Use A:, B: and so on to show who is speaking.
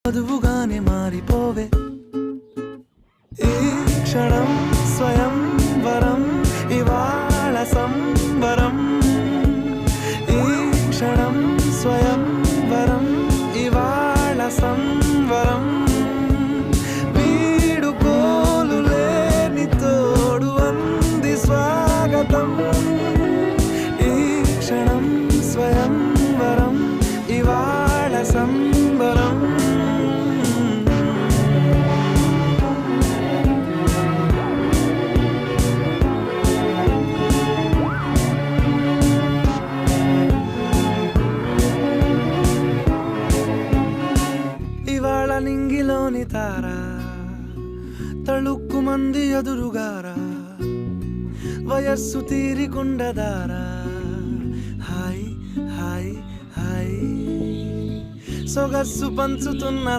A: చదువుగానే మారిపోవే ఈ క్షణం స్వయం వరం ఇవాళ సంబరం ఈ క్షణం స్వయం వరం ఇవాళ సంవరం వీడుకోలు లేని తోడు అంది స్వాగతం ఈ క్షణం స్వయం వరం ఇవాళ సంబరం ఇవాళ నింగిలోని తారా తళుక్కు మంది ఎదురుగారా వయస్సు తీరికుండదారా హాయ్ హాయ్ హాయ్ సొగస్సు పంచుతున్న